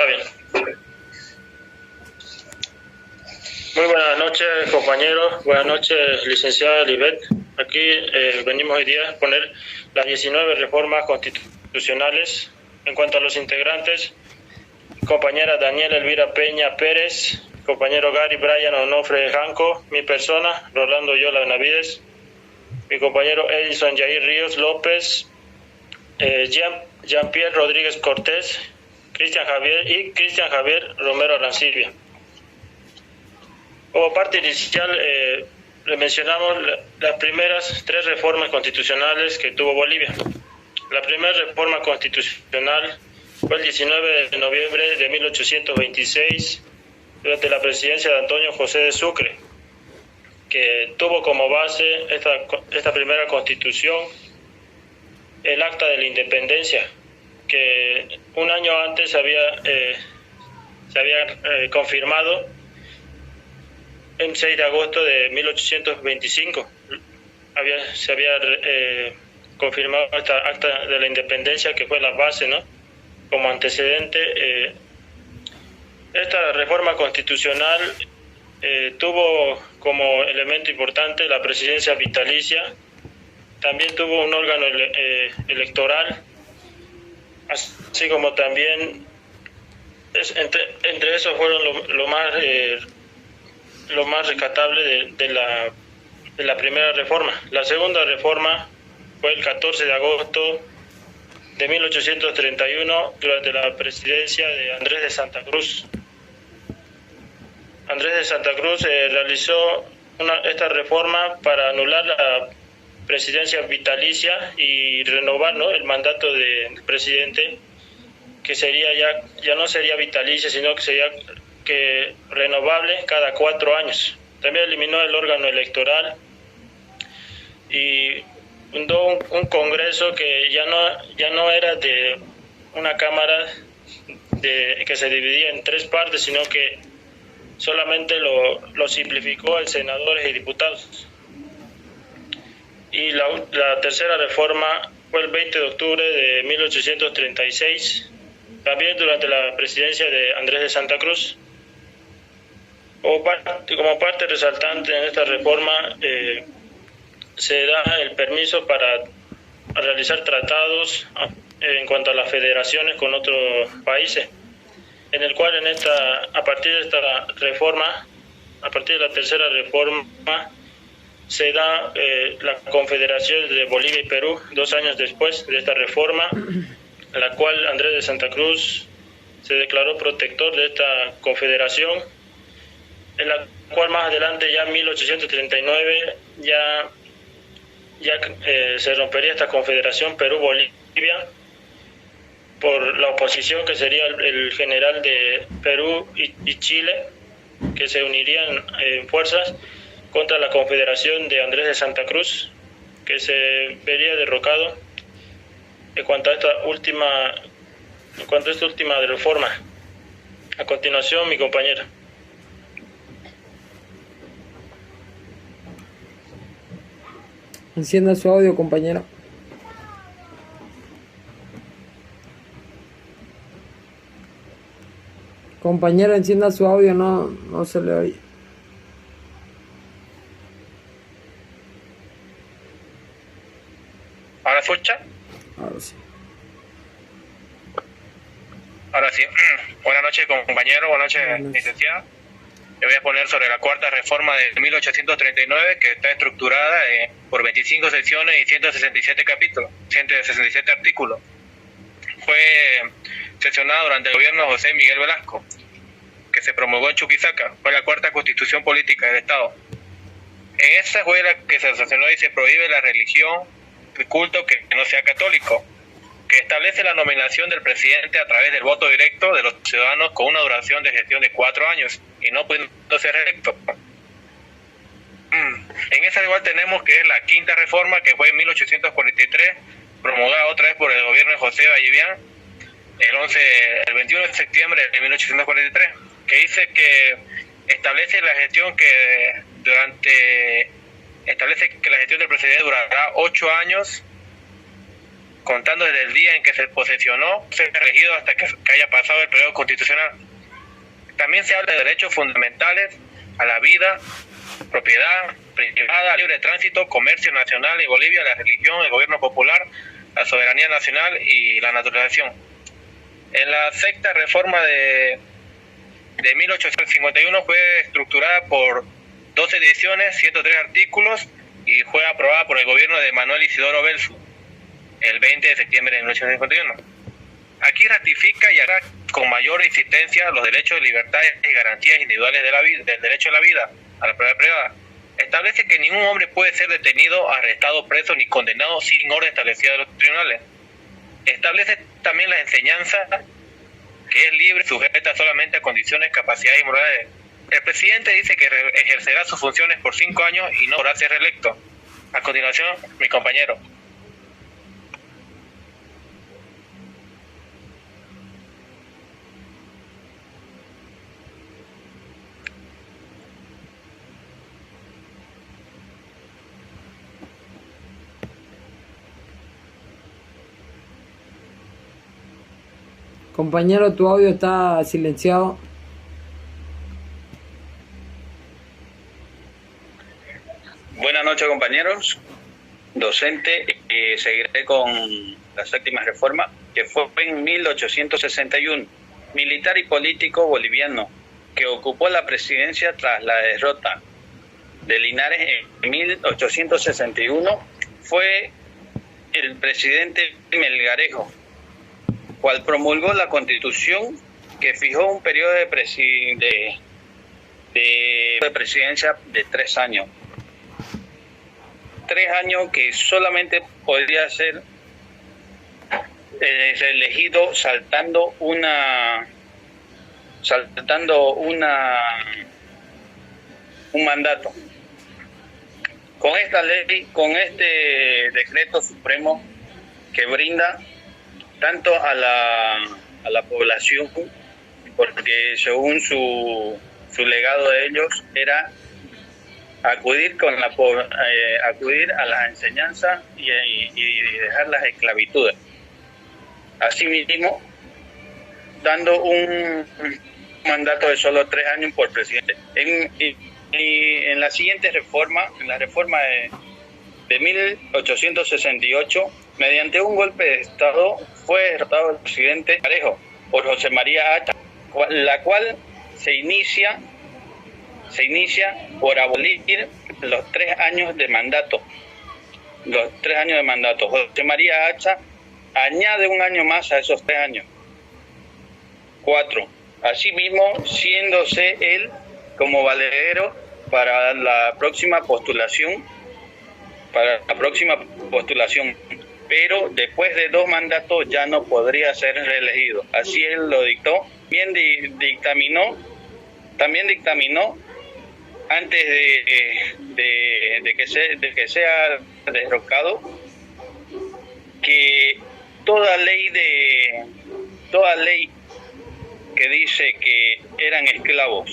Está bien. Muy buenas noches, compañeros. Buenas noches, licenciada Libet. Aquí venimos hoy día a exponer las 19 reformas constitucionales. En cuanto a los integrantes, compañera Daniela Elvira Peña Pérez, compañero Gary Brian Onofre Janco, mi persona, Rolando Yola Benavides, mi compañero Edison Jair Ríos López, Jean-Pierre Rodríguez Cortés, Cristian Javier Romero Arancibia. Como parte inicial, le mencionamos las primeras 3 reformas constitucionales que tuvo Bolivia. La primera reforma constitucional fue el 19 de noviembre de 1826, durante la presidencia de Antonio José de Sucre, que tuvo como base esta primera constitución el Acta de la Independencia, que un año antes se había confirmado el 6 de agosto de 1825. Se había confirmado esta Acta de la Independencia, que fue la base, ¿no?, como antecedente. Esta reforma constitucional tuvo como elemento importante la presidencia vitalicia. También tuvo un órgano electoral, así como también entre esos fueron lo más rescatable de la primera reforma. La segunda reforma fue el 14 de agosto de 1831, durante la presidencia de Andrés de Santa Cruz. Andrés de Santa Cruz realizó esta reforma para anular la presidencia vitalicia y renovar, ¿no?, el mandato del presidente, que sería ya no sería vitalicia, sino que sería renovable cada 4 años. También eliminó el órgano electoral y fundó un congreso que ya no era de una cámara que se dividía en 3 partes, sino que solamente lo simplificó en senadores y diputados. Y la tercera reforma fue el 20 de octubre de 1836, también durante la presidencia de Andrés de Santa Cruz. Como parte resaltante en esta reforma, se da el permiso para realizar tratados en cuanto a las federaciones con otros países, en el cual a partir de esta reforma, a partir de la tercera reforma, se da la Confederación de Bolivia y Perú 2 años después de esta reforma, en la cual Andrés de Santa Cruz se declaró protector de esta confederación, en la cual más adelante, ya en 1839, ya se rompería esta confederación Perú-Bolivia por la oposición, que sería el general de Perú y Chile, que se unirían en fuerzas contra la confederación de Andrés de Santa Cruz, que se vería derrocado en cuanto a esta última reforma. A continuación, mi compañera. Encienda su audio, compañera. Compañera, encienda su audio, no se le oye. ¿Ahora escucha? Ahora sí. Ahora sí. Buenas noches, compañero. Buenas noches, licenciada. Le voy a poner sobre la cuarta reforma de 1839, que está estructurada por 25 secciones y 167 capítulos, 167 artículos. Fue sesionada durante el gobierno de José Miguel Velasco, que se promulgó en Chuquisaca. Fue la cuarta constitución política del Estado. En esta fue la que se sancionó y se prohíbe la religión, el culto que no sea católico, que establece la nominación del presidente a través del voto directo de los ciudadanos con una duración de gestión de 4 años y no pudiendo ser electo. En esa igual tenemos que es la quinta reforma, que fue en 1843, promulgada otra vez por el gobierno de José Vallivian el 21 de septiembre de 1843, que dice que establece la gestión establece que la gestión del presidente durará 8 años contando desde el día en que se posesionó, ser elegido hasta que haya pasado el periodo constitucional. También se habla de derechos fundamentales a la vida, propiedad privada, libre tránsito, comercio nacional en Bolivia, la religión, el gobierno popular, la soberanía nacional y la naturalización. En la sexta reforma de 1851 fue estructurada por 12 ediciones, 103 artículos y fue aprobada por el gobierno de Manuel Isidoro Belzu el 20 de septiembre de 1851. Aquí ratifica y hará con mayor insistencia los derechos, libertades y garantías individuales de la vida, del derecho a la vida, a la propiedad privada. Establece que ningún hombre puede ser detenido, arrestado, preso ni condenado sin orden establecida de los tribunales. Establece también la enseñanza que es libre, sujeta solamente a condiciones, capacidades y morales. El presidente dice que ejercerá sus funciones por 5 años y no podrá ser reelecto. A continuación, mi compañero. Compañero, tu audio está silenciado. Buenas noches, compañeros. Docente, seguiré con la séptima reforma, que fue en 1861, militar y político boliviano, que ocupó la presidencia tras la derrota de Linares en 1861, fue el presidente Melgarejo, cual promulgó la Constitución que fijó un periodo de presidencia de 3 años. 3 años que solamente podría ser reelegido saltando un mandato. Con esta ley, con este decreto supremo que brinda tanto a la población, porque según su legado de ellos era acudir a las enseñanzas y dejar las esclavitudes. Asimismo, dando un mandato de solo 3 años por presidente. En la siguiente reforma, en la reforma de 1868, mediante un golpe de Estado, fue derrotado el presidente Parejo por José María Acha, la cual se inicia por abolir los 3 años de mandato. José María Acha añade un año más a esos 3 años. 4. Asimismo, siéndose él como valedero para la próxima postulación, pero después de 2 mandatos ya no podría ser reelegido. Así él lo dictó. También dictaminó antes de que sea derrocado, que toda ley que dice que eran esclavos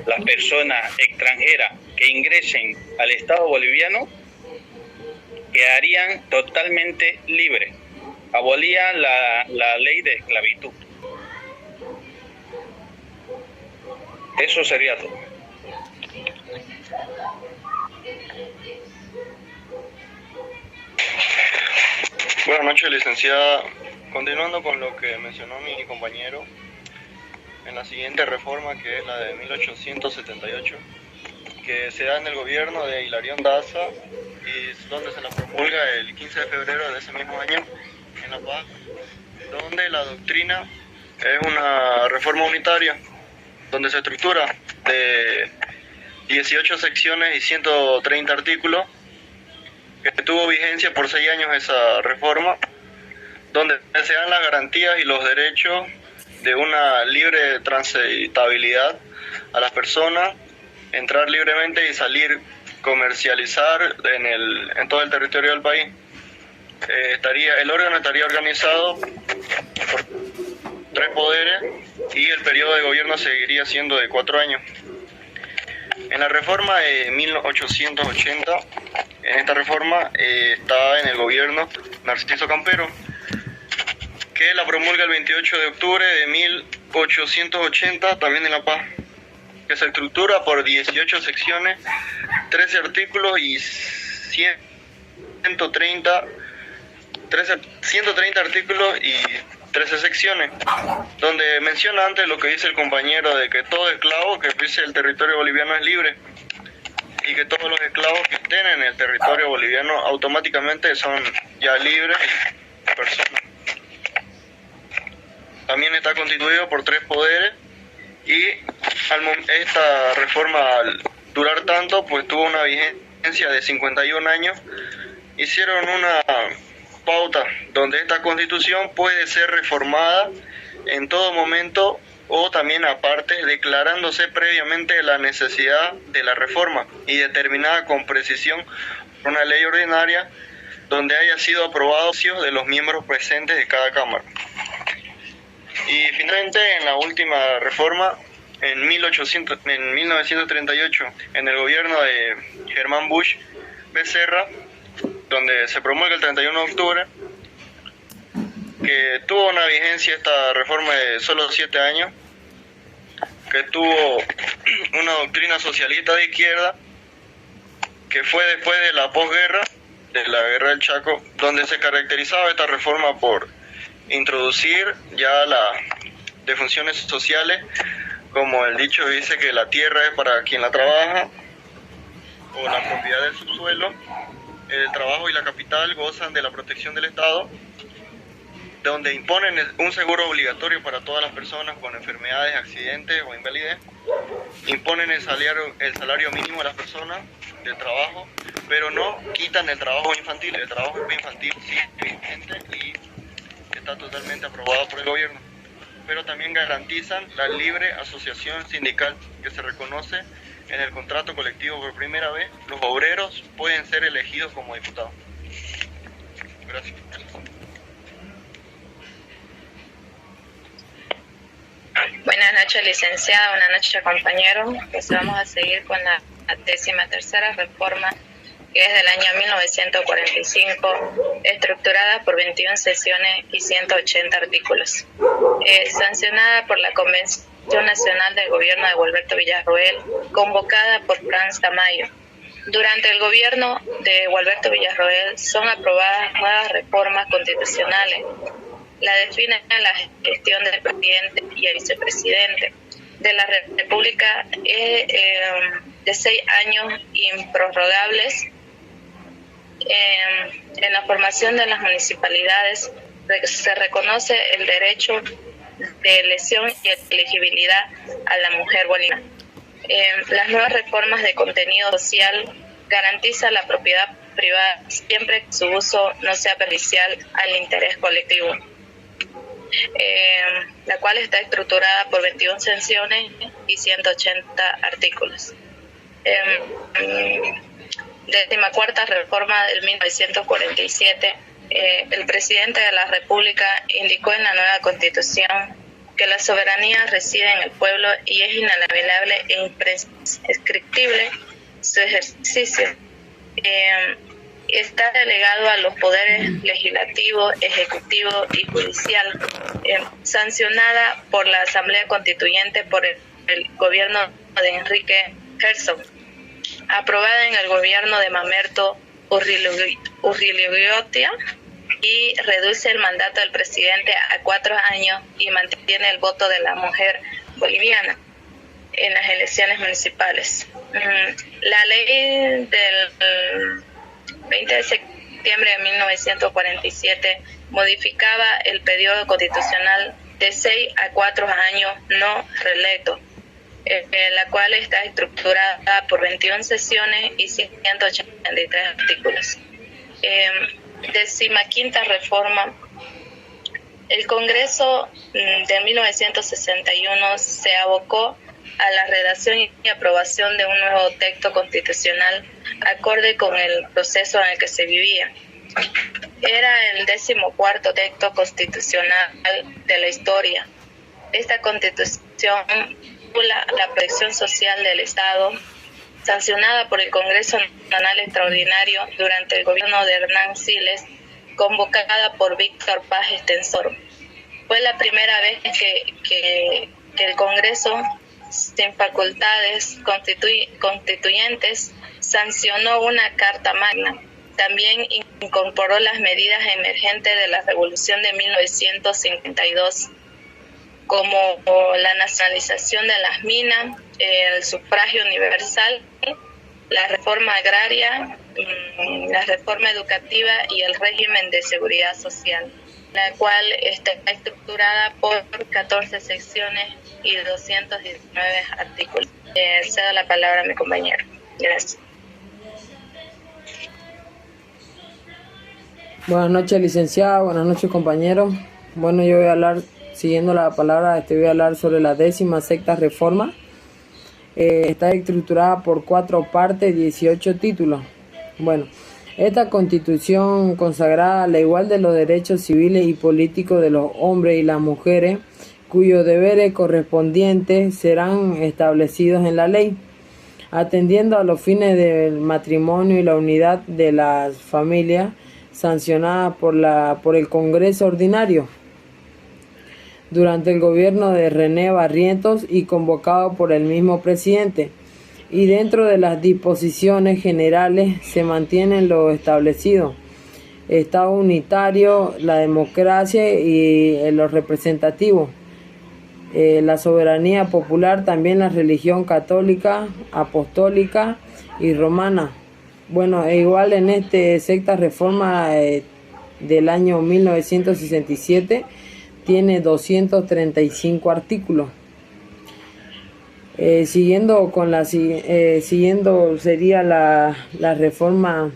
las personas extranjeras que ingresen al Estado boliviano quedarían totalmente libres. Abolía la ley de esclavitud. Eso sería todo. Buenas noches, licenciada. Continuando con lo que mencionó mi compañero, en la siguiente reforma, que es la de 1878, que se da en el gobierno de Hilarión Daza y donde se la promulga el 15 de febrero de ese mismo año en La Paz, donde la doctrina es una reforma unitaria, donde se estructura de 18 secciones y 130 artículos, que tuvo vigencia por 6 años esa reforma, donde se dan las garantías y los derechos de una libre transitabilidad a las personas, entrar libremente y salir, comercializar en todo el territorio del país. El órgano estaría organizado por 3 poderes y el periodo de gobierno seguiría siendo de 4 años. En la reforma de 1880, en esta reforma está en el gobierno Narciso Campero, que la promulga el 28 de octubre de 1880, también en La Paz, que se estructura por 18 secciones, 13 artículos y 130 artículos y 13 secciones, donde menciona antes lo que dice el compañero de que todo esclavo que pise el territorio boliviano es libre y que todos los esclavos que estén en el territorio boliviano automáticamente son ya libres y personas. También está constituido por 3 poderes y esta reforma, al durar tanto, pues tuvo una vigencia de 51 años. Hicieron una pauta donde esta constitución puede ser reformada en todo momento o también aparte, declarándose previamente la necesidad de la reforma y determinada con precisión por una ley ordinaria donde haya sido aprobado de los miembros presentes de cada cámara. Y finalmente, en la última reforma, en 1938, en el gobierno de Germán Bush Becerra, donde se promulga el 31 de octubre, que tuvo una vigencia esta reforma de solo 7 años, que tuvo una doctrina socialista de izquierda, que fue después de la posguerra, de la guerra del Chaco, donde se caracterizaba esta reforma por introducir ya las defunciones sociales, como el dicho dice que la tierra es para quien la trabaja, o la propiedad del subsuelo, el trabajo y la capital gozan de la protección del Estado, donde imponen un seguro obligatorio para todas las personas con enfermedades, accidentes o invalidez, imponen el salario mínimo a las personas del trabajo, pero no quitan el trabajo infantil. El trabajo infantil sigue vigente y está totalmente aprobado por el gobierno, pero también garantizan la libre asociación sindical que se reconoce en el contrato colectivo por primera vez. Los obreros pueden ser elegidos como diputados. Gracias. Buenas noches, licenciada. Buenas noches, compañeros. Pues vamos a seguir con la 13ª reforma, que es del año 1945, estructurada por 21 sesiones y 180 artículos, sancionada por la Convención Nacional del Gobierno de Gualberto Villarroel, convocada por Franz Tamayo. Durante el gobierno de Gualberto Villarroel son aprobadas nuevas reformas constitucionales. La definen la gestión del presidente y el vicepresidente de la República de 6 años improrrogables. En la formación de las municipalidades se reconoce el derecho de elección y elegibilidad a la mujer boliviana. Las nuevas reformas de contenido social garantizan la propiedad privada siempre que su uso no sea perjudicial al interés colectivo, la cual está estructurada por 21 secciones y 180 artículos. 14ª reforma del 1947, el presidente de la República indicó en la nueva Constitución que la soberanía reside en el pueblo y es inalienable e imprescriptible su ejercicio. Está delegado a los poderes legislativo, ejecutivo y judicial, sancionada por la Asamblea Constituyente por el gobierno de Enrique Herzog, aprobada en el gobierno de Mamerto Urriliogoitia, y reduce el mandato del presidente a 4 años y mantiene el voto de la mujer boliviana en las elecciones municipales. La ley del 20 de septiembre de 1947 modificaba el periodo constitucional de 6 a 4 años no reelecto, la cual está estructurada por 21 sesiones y 183 artículos. 15ª reforma. El Congreso de 1961 se abocó a la redacción y aprobación de un nuevo texto constitucional acorde con el proceso en el que se vivía. Era el 14º texto constitucional de la historia. Esta constitución regula la protección social del Estado, sancionada por el Congreso Nacional Extraordinario durante el gobierno de Hernán Siles, convocada por Víctor Paz Extensor. Fue la primera vez que el Congreso, sin facultades constituyentes, sancionó una Carta Magna. También incorporó las medidas emergentes de la Revolución de 1952, como la nacionalización de las minas, el sufragio universal, la reforma agraria, la reforma educativa y el régimen de seguridad social, la cual está estructurada por 14 secciones y 219 artículos. Cedo la palabra a mi compañero. Gracias. Buenas noches, licenciada. Buenas noches, compañeros. Bueno, yo voy a hablar, siguiendo la palabra, voy a hablar sobre la 16ª reforma. Está estructurada por 4 partes, 18 títulos. Bueno, esta constitución consagrada la igualdad de los derechos civiles y políticos de los hombres y las mujeres, cuyos deberes correspondientes serán establecidos en la ley, atendiendo a los fines del matrimonio y la unidad de las familias, sancionada por el Congreso Ordinario durante el gobierno de René Barrientos y convocado por el mismo presidente. Y dentro de las disposiciones generales se mantienen lo establecido: Estado unitario, la democracia y lo representativo, la soberanía popular, también la religión católica, apostólica y romana. Bueno, igual en sexta reforma del año 1967 tiene 235 artículos. Siguiendo sería la reforma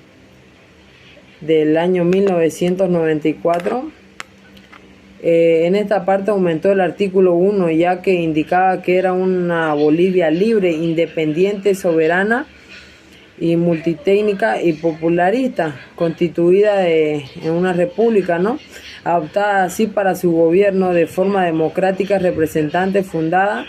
del año 1994. En esta parte aumentó el artículo 1, ya que indicaba que era una Bolivia libre, independiente, soberana y multitécnica y popularista, constituida en una república, ¿no?, adoptada así para su gobierno de forma democrática, representante, fundada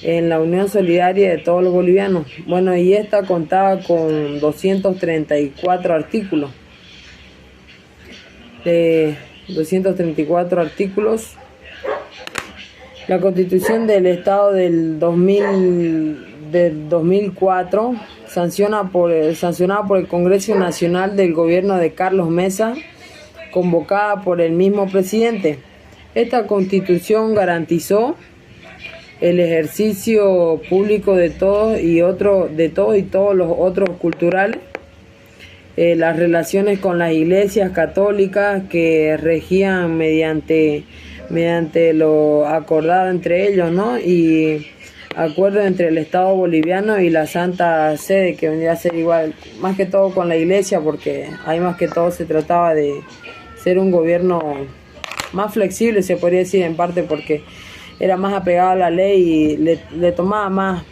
en la unión solidaria de todos los bolivianos. Bueno, y esta contaba con 234 artículos. 234 artículos. La Constitución del Estado del 2004, sancionada por el Congreso Nacional del gobierno de Carlos Mesa, convocada por el mismo presidente. Esta Constitución garantizó el ejercicio público de todos y todos los otros culturales, las relaciones con las iglesias católicas que regían mediante lo acordado entre ellos, ¿no?, y acuerdo entre el Estado boliviano y la Santa Sede, que vendría a ser igual, más que todo con la iglesia, porque ahí más que todo se trataba de ser un gobierno más flexible, se podría decir, en parte porque era más apegado a la ley y le tomaba más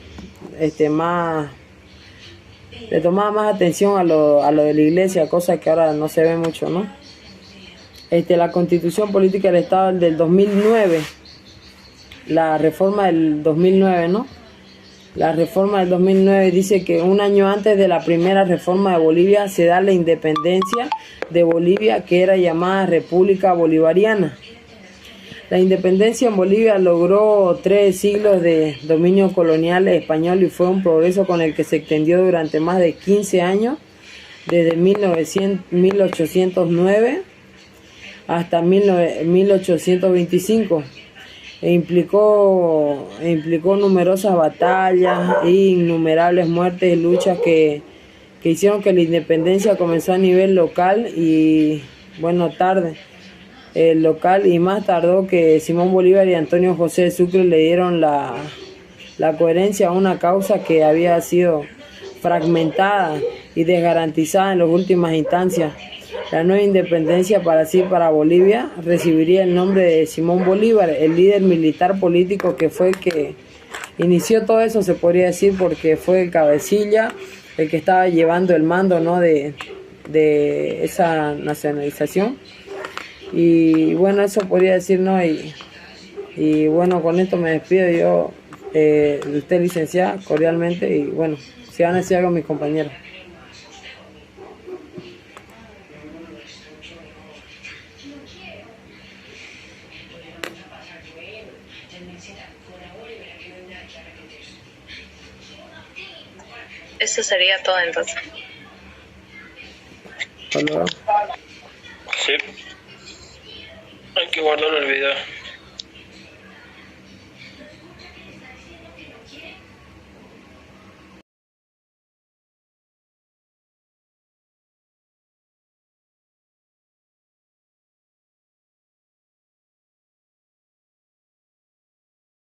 atención a lo de la iglesia, cosa que ahora no se ve mucho, ¿no? La Constitución Política del Estado del 2009, la reforma del 2009, ¿no? La reforma del 2009 dice que un año antes de la primera reforma de Bolivia se da la independencia de Bolivia, que era llamada República Bolivariana. La independencia en Bolivia logró 3 siglos de dominio colonial español y fue un progreso con el que se extendió durante más de 15 años, desde 1809 hasta 1825. Implicó numerosas batallas e innumerables muertes y luchas que hicieron que la independencia comenzó a nivel local y local, y más tardó que Simón Bolívar y Antonio José de Sucre le dieron la coherencia a una causa que había sido fragmentada y desgarantizada en las últimas instancias. La nueva independencia para Bolivia recibiría el nombre de Simón Bolívar, el líder militar político que fue el que inició todo eso, se podría decir, porque fue el cabecilla, el que estaba llevando el mando, ¿no?, de esa nacionalización. Y bueno, eso podría decir, ¿no? Y bueno, con esto me despido yo, usted, licenciada, cordialmente, y bueno, Si van a decir algo mis compañeros. Eso sería todo entonces. Hasta luego. Sí. Hay que guardar el video.